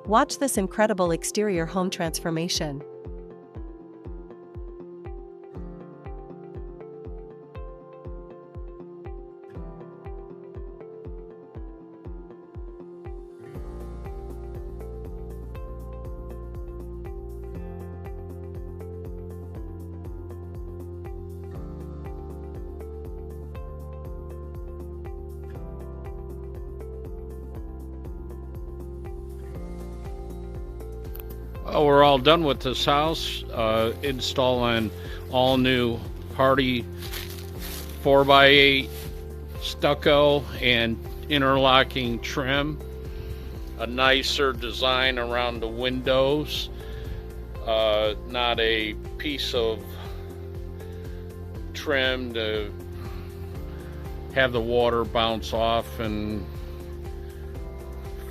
Watch this incredible exterior home transformation. Well, we're all done with this house, installing all new Hardie 4x8 stucco and interlocking trim, a nicer design around the windows, not a piece of trim to have the water bounce off and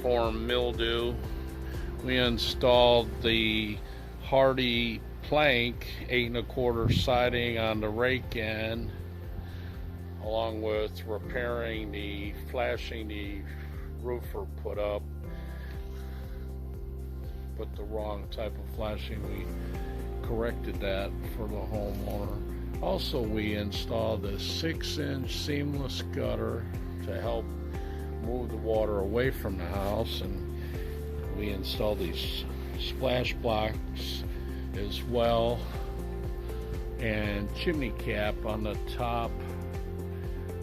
form mildew. We installed the HardiePlank 8 1/4 siding on the rake end, along with repairing the flashing the roofer put up. Put the wrong type of flashing. We corrected that for the homeowner. Also, we installed a 6-inch seamless gutter to help move the water away from the house, and we installed these splash blocks as well, and chimney cap on the top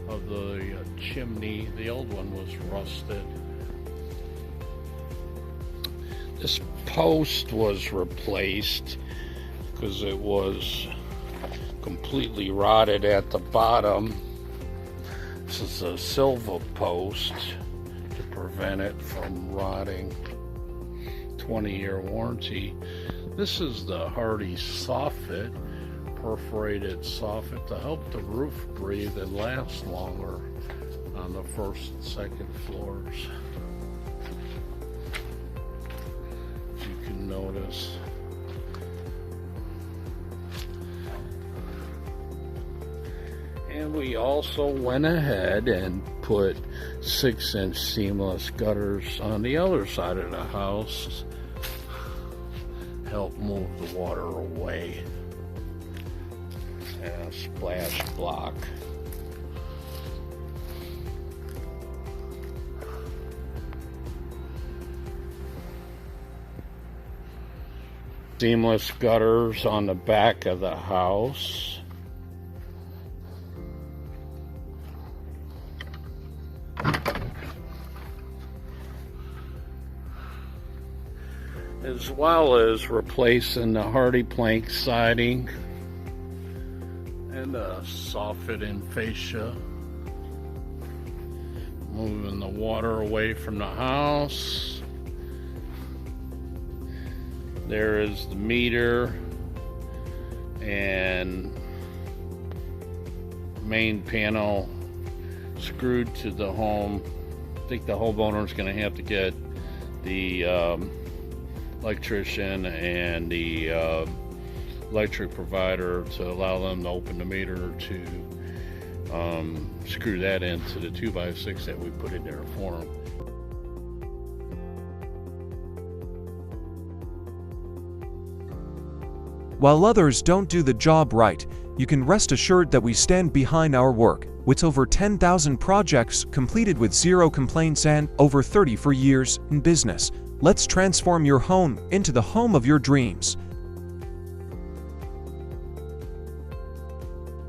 of the chimney. The old one was rusted. This post was replaced because it was completely rotted at the bottom. This is a silver post to prevent it from rotting. 20-year warranty. This is the Hardie soffit, perforated soffit to help the roof breathe and last longer on the first and second floors. You can notice. And we also went ahead and put 6-inch seamless gutters on the other side of the house. Help move the water away. And a splash block. Seamless gutters on the back of the house. As well as replacing the HardiePlank siding and the soffit and fascia. Moving the water away from the house. There is the meter and main panel screwed to the home. I think the homeowner is going to have to get the electrician and the electric provider to allow them to open the meter to screw that into the 2x6 that we put in there for them. While others don't do the job right, you can rest assured that we stand behind our work. With over 10,000 projects completed with 0 complaints and over 34 years in business, let's transform your home into the home of your dreams.